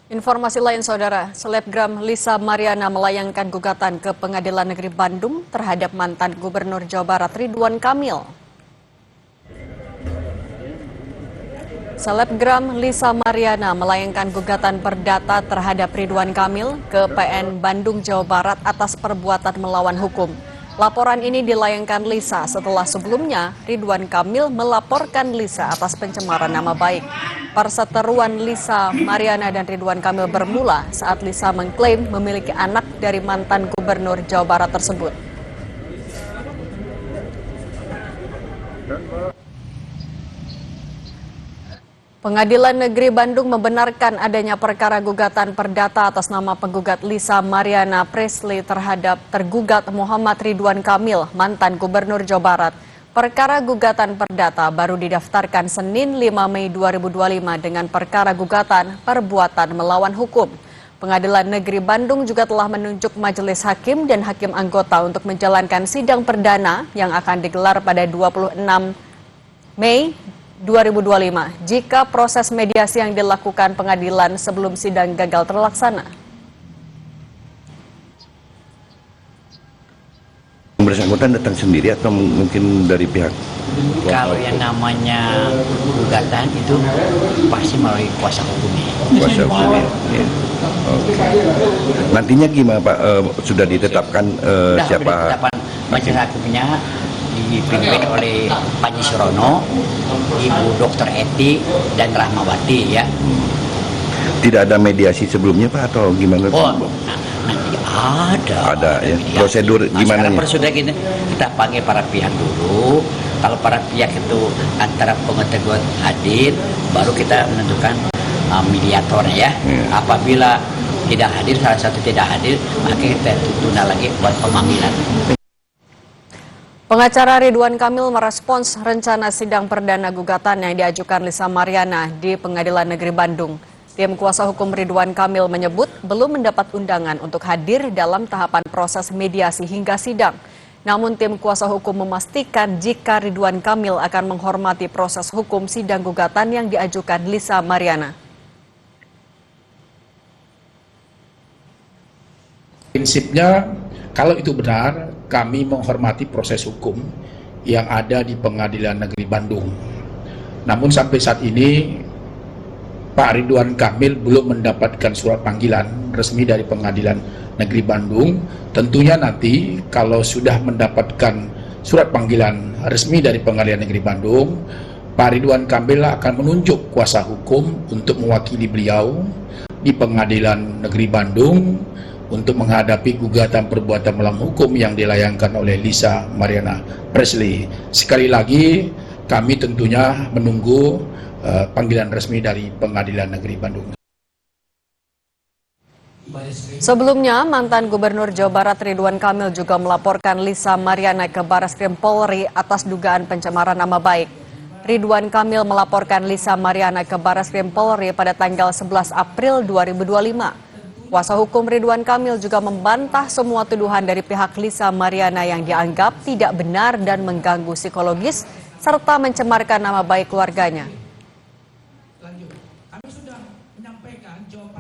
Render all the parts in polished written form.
Informasi lain, Saudara, selebgram Lisa Mariana melayangkan gugatan ke Pengadilan Negeri Bandung terhadap mantan Gubernur Jawa Barat Ridwan Kamil. Selebgram Lisa Mariana melayangkan gugatan perdata terhadap Ridwan Kamil ke PN Bandung, Jawa Barat atas perbuatan melawan hukum. Laporan ini dilayangkan Lisa setelah sebelumnya Ridwan Kamil melaporkan Lisa atas pencemaran nama baik. Perseteruan Lisa Mariana dan Ridwan Kamil bermula saat Lisa mengklaim memiliki anak dari mantan Gubernur Jawa Barat tersebut. Pengadilan Negeri Bandung membenarkan adanya perkara gugatan perdata atas nama penggugat Lisa Mariana Presley terhadap tergugat Muhammad Ridwan Kamil, mantan Gubernur Jawa Barat. Perkara gugatan perdata baru didaftarkan Senin 5 Mei 2025 dengan perkara gugatan perbuatan melawan hukum. Pengadilan Negeri Bandung juga telah menunjuk majelis hakim dan hakim anggota untuk menjalankan sidang perdana yang akan digelar pada 26 Mei 2025 jika proses mediasi yang dilakukan pengadilan sebelum sidang gagal terlaksana. Bersangkutan datang sendiri atau mungkin dari pihak? Kalau yang namanya gugatan itu pasti melalui kuasa hukumnya. Kuasa hukum. Ya. Oke. Nantinya gimana Pak? Sudah ditetapkan siapa? Ditetapkan majelis hakimnya dipimpin oleh Panji Surono, Ibu Dr. Eti dan Rahmawati ya. Tidak ada mediasi sebelumnya Pak atau gimana? Oh, nanti ada. Ada ya. Prosedur gimana nih? Prosedur kita panggil para pihak dulu. Kalau para pihak itu antara pengetahuan hadir, baru kita menentukan mediatornya ya. Apabila tidak hadir, salah satu tidak hadir, maka kita tunda lagi buat pemanggilan. Pengacara Ridwan Kamil merespons rencana sidang perdana gugatan yang diajukan Lisa Mariana di Pengadilan Negeri Bandung. Tim kuasa hukum Ridwan Kamil menyebut belum mendapat undangan untuk hadir dalam tahapan proses mediasi hingga sidang. Namun tim kuasa hukum memastikan jika Ridwan Kamil akan menghormati proses hukum sidang gugatan yang diajukan Lisa Mariana. Prinsipnya, kalau itu benar, kami menghormati proses hukum yang ada di Pengadilan Negeri Bandung. Namun sampai saat ini, Pak Ridwan Kamil belum mendapatkan surat panggilan resmi dari Pengadilan Negeri Bandung. Tentunya nanti kalau sudah mendapatkan surat panggilan resmi dari Pengadilan Negeri Bandung, Pak Ridwan Kamil akan menunjuk kuasa hukum untuk mewakili beliau di Pengadilan Negeri Bandung untuk menghadapi gugatan perbuatan melawan hukum yang dilayangkan oleh Lisa Mariana Presley. Sekali lagi, kami tentunya menunggu panggilan resmi dari Pengadilan Negeri Bandung. Sebelumnya, mantan Gubernur Jawa Barat Ridwan Kamil juga melaporkan Lisa Mariana ke Barreskrim Polri atas dugaan pencemaran nama baik. Ridwan Kamil melaporkan Lisa Mariana ke Barreskrim Polri pada tanggal 11 April 2025. Kuasa hukum Ridwan Kamil juga membantah semua tuduhan dari pihak Lisa Mariana yang dianggap tidak benar dan mengganggu psikologis serta mencemarkan nama baik keluarganya.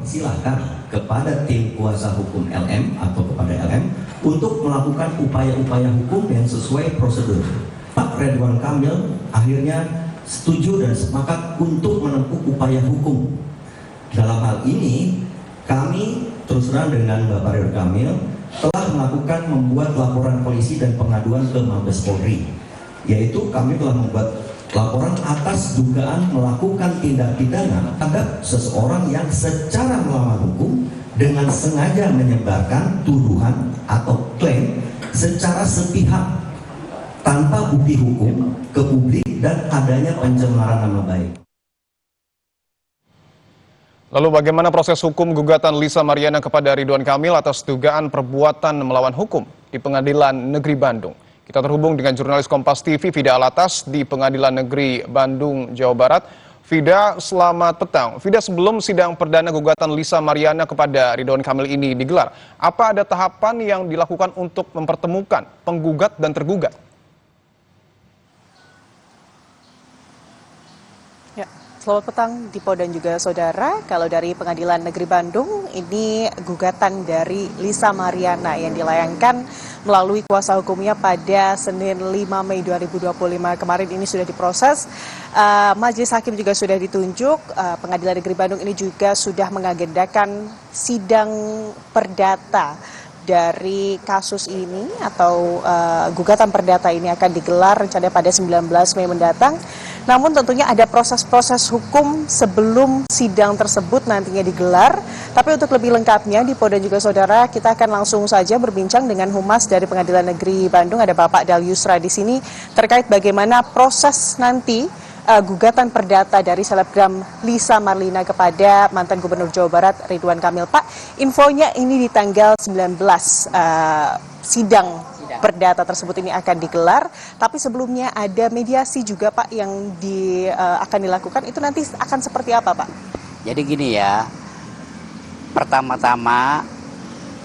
Silakan kepada tim kuasa hukum LM atau kepada LM untuk melakukan upaya-upaya hukum yang sesuai prosedur. Pak Ridwan Kamil akhirnya setuju dan sepakat untuk menempuh upaya hukum. Dalam hal ini, kami terus terang dengan Bapak Ridwan Kamil telah membuat laporan polisi dan pengaduan ke Mabes Polri, yaitu kami telah membuat laporan atas dugaan melakukan tindak pidana terhadap seseorang yang secara melawan hukum dengan sengaja menyebarkan tuduhan atau klaim secara sepihak tanpa bukti hukum ke publik dan adanya pencemaran nama baik. Lalu bagaimana proses hukum gugatan Lisa Mariana kepada Ridwan Kamil atas dugaan perbuatan melawan hukum di Pengadilan Negeri Bandung? Kita terhubung dengan jurnalis Kompas TV Fida Alatas di Pengadilan Negeri Bandung, Jawa Barat. Fida, selamat petang. Fida, sebelum sidang perdana gugatan Lisa Mariana kepada Ridwan Kamil ini digelar, apa ada tahapan yang dilakukan untuk mempertemukan penggugat dan tergugat? Selamat petang, Dipo dan juga saudara. Kalau dari Pengadilan Negeri Bandung, ini gugatan dari Lisa Mariana yang dilayangkan melalui kuasa hukumnya pada Senin 5 Mei 2025 kemarin ini sudah diproses. Majelis Hakim juga sudah ditunjuk. Pengadilan Negeri Bandung ini juga sudah mengagendakan sidang perdata dari kasus ini atau gugatan perdata ini akan digelar rencananya pada 19 Mei mendatang. Namun tentunya ada proses-proses hukum sebelum sidang tersebut nantinya digelar. Tapi untuk lebih lengkapnya, Dipo dan juga saudara, kita akan langsung saja berbincang dengan Humas dari Pengadilan Negeri Bandung. Ada Bapak Dalyusra di sini terkait bagaimana proses nanti gugatan perdata dari selebgram Lisa Marlina kepada mantan Gubernur Jawa Barat Ridwan Kamil. Pak, infonya ini di tanggal 19 sidang perdata tersebut ini akan digelar, tapi sebelumnya ada mediasi juga Pak yang akan dilakukan. Itu nanti akan seperti apa Pak? Jadi gini ya, pertama-tama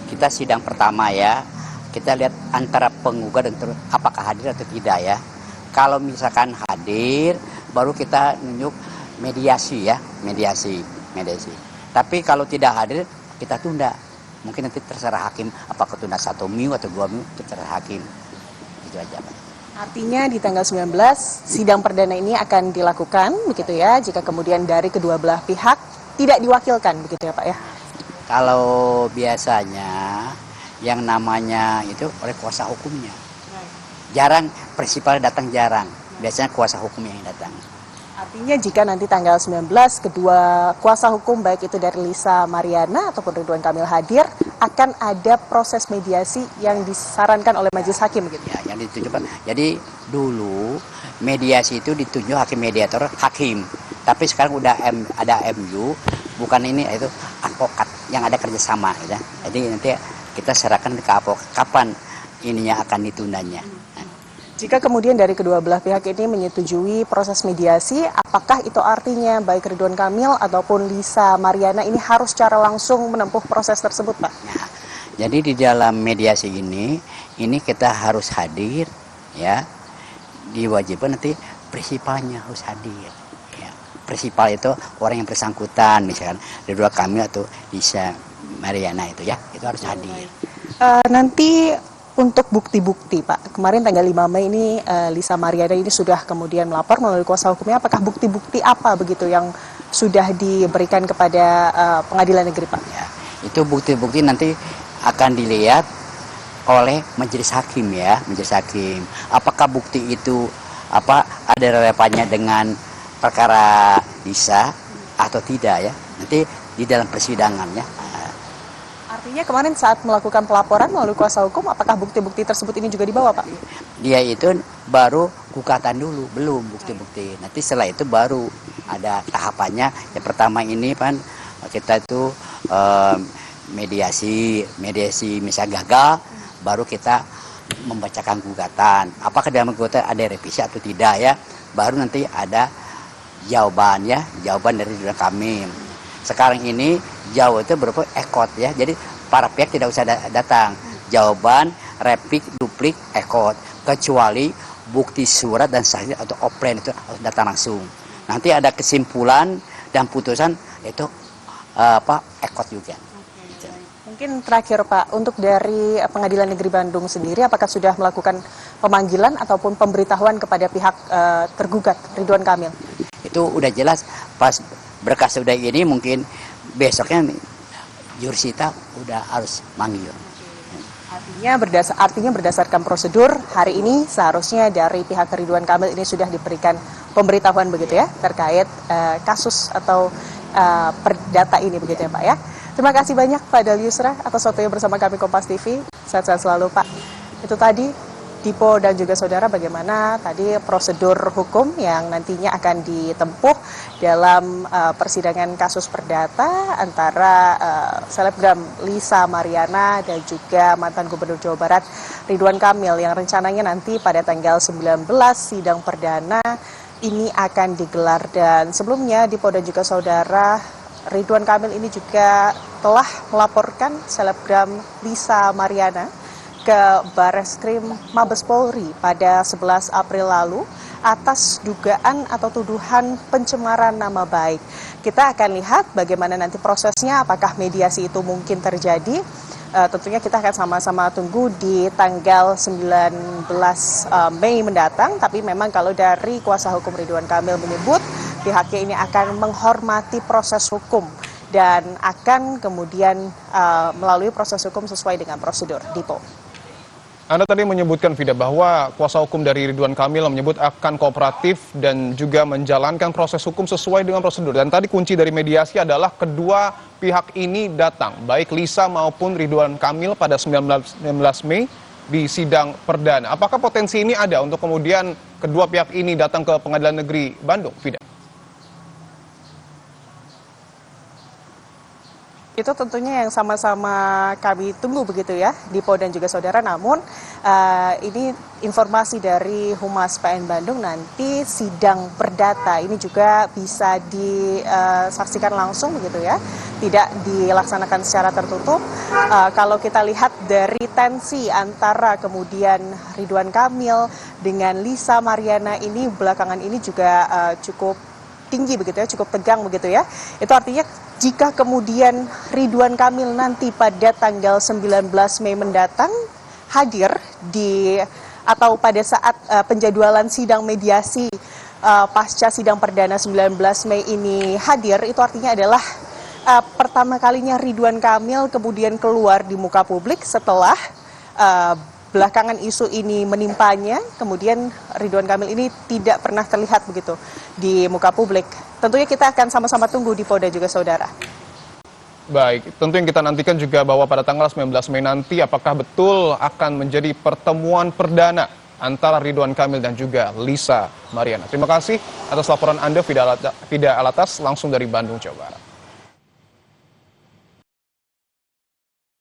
kita sidang pertama ya, kita lihat antara penggugat dan apakah hadir atau tidak ya. Kalau misalkan hadir, baru kita nunjuk mediasi ya, mediasi. Tapi kalau tidak hadir, kita tunda. Mungkin nanti terserah hakim apakah tunda 1 minggu atau 2 minggu, terserah hakim. Itu aja Pak. Artinya di tanggal 19 sidang perdana ini akan dilakukan begitu ya, jika kemudian dari kedua belah pihak tidak diwakilkan begitu ya Pak ya. Kalau biasanya yang namanya itu oleh kuasa hukumnya. Jarang prinsipal datang, jarang. Biasanya kuasa hukum yang datang. Artinya jika nanti tanggal 19 kedua kuasa hukum baik itu dari Lisa Mariana ataupun Ridwan Kamil hadir, akan ada proses mediasi yang disarankan oleh majelis hakim gitu. Ya, yang ditunjukkan. Jadi dulu mediasi itu ditunjuk hakim mediator hakim. Tapi sekarang udah ada MU, bukan ini itu advokat yang ada kerjasama gitu. Jadi nanti kita serahkan ke advokat kapan ininya akan ditundanya. Jika kemudian dari kedua belah pihak ini menyetujui proses mediasi, apakah itu artinya baik Ridwan Kamil ataupun Lisa Mariana ini harus secara langsung menempuh proses tersebut, Pak? Nah, jadi di dalam mediasi ini kita harus hadir, ya, diwajibkan nanti prinsipalnya harus hadir. Ya. Prinsipal itu orang yang bersangkutan, misalkan Ridwan Kamil atau Lisa Mariana itu ya, itu harus hadir. Nanti untuk bukti-bukti, Pak, kemarin tanggal 5 Mei ini Lisa Mariana ini sudah kemudian melapor melalui kuasa hukumnya. Apakah bukti-bukti apa begitu yang sudah diberikan kepada pengadilan negeri, Pak? Ya, itu bukti-bukti nanti akan dilihat oleh majelis hakim ya, majelis hakim. Apakah bukti itu ada relevannya dengan perkara Lisa atau tidak ya? Nanti di dalam persidangan ya. Artinya kemarin saat melakukan pelaporan melalui kuasa hukum, apakah bukti-bukti tersebut ini juga dibawa, Pak? Dia itu baru gugatan dulu, belum bukti-bukti. Nanti setelah itu baru ada tahapannya. Yang pertama ini kan kita itu mediasi misalnya gagal, baru kita membacakan gugatan. Apakah dalam gugatan ada revisi atau tidak ya? Baru nanti ada jawaban dari Ridwan Kamil. Sekarang ini jauh itu berupa ekot ya, jadi para pihak tidak usah datang. Jawaban, replik, duplik, ekot, kecuali bukti surat dan sahih atau offline itu harus datang langsung. Nanti ada kesimpulan dan putusan itu ekot juga. Mungkin terakhir Pak, untuk dari Pengadilan Negeri Bandung sendiri, apakah sudah melakukan pemanggilan ataupun pemberitahuan kepada pihak tergugat Ridwan Kamil? Itu udah jelas pas berkas udah ini mungkin besoknya Jursita udah harus manggil. Artinya berdasarkan prosedur hari ini seharusnya dari pihak Ridwan Kamil ini sudah diberikan pemberitahuan begitu ya terkait kasus atau perdata ini begitu ya Pak ya. Terima kasih banyak Pak Dalyusra atas waktunya bersama kami Kompas TV. Sehat-sehat selalu Pak. Itu tadi Dipo dan juga saudara bagaimana tadi prosedur hukum yang nantinya akan ditempuh dalam persidangan kasus perdata antara selebgram Lisa Mariana dan juga mantan Gubernur Jawa Barat Ridwan Kamil yang rencananya nanti pada tanggal 19 sidang perdana ini akan digelar. Dan sebelumnya Dipo dan juga saudara, Ridwan Kamil ini juga telah melaporkan selebgram Lisa Mariana ke Bareskrim Mabes Polri pada 11 April lalu atas dugaan atau tuduhan pencemaran nama baik. Kita akan lihat bagaimana nanti prosesnya, apakah mediasi itu mungkin terjadi. Tentunya kita akan sama-sama tunggu di tanggal 19 Mei mendatang, tapi memang kalau dari kuasa hukum Ridwan Kamil menyebut pihaknya ini akan menghormati proses hukum dan akan kemudian melalui proses hukum sesuai dengan prosedur. Dipo. Anda tadi menyebutkan, Fida, bahwa kuasa hukum dari Ridwan Kamil menyebut akan kooperatif dan juga menjalankan proses hukum sesuai dengan prosedur. Dan tadi kunci dari mediasi adalah kedua pihak ini datang, baik Lisa maupun Ridwan Kamil pada 19 Mei di sidang perdana. Apakah potensi ini ada untuk kemudian kedua pihak ini datang ke Pengadilan Negeri Bandung, Fida? Itu tentunya yang sama-sama kami tunggu begitu ya, Dipo dan juga saudara. Namun ini informasi dari Humas PN Bandung, nanti sidang perdata ini juga bisa disaksikan langsung begitu ya, tidak dilaksanakan secara tertutup. Kalau kita lihat dari tensi antara kemudian Ridwan Kamil dengan Lisa Mariana ini belakangan ini juga cukup tinggi begitu ya, cukup tegang begitu ya. Itu artinya jika kemudian Ridwan Kamil nanti pada tanggal 19 Mei mendatang hadir atau pada saat penjadwalan sidang mediasi pasca sidang perdana 19 Mei ini hadir, itu artinya adalah pertama kalinya Ridwan Kamil kemudian keluar di muka publik setelah belakangan isu ini menimpanya, kemudian Ridwan Kamil ini tidak pernah terlihat begitu di muka publik. Tentunya kita akan sama-sama tunggu di Polda juga saudara. Baik, tentu yang kita nantikan juga bahwa pada tanggal 19 Mei nanti apakah betul akan menjadi pertemuan perdana antara Ridwan Kamil dan juga Lisa Mariana. Terima kasih atas laporan Anda, Fida Alatas, langsung dari Bandung, Jawa Barat.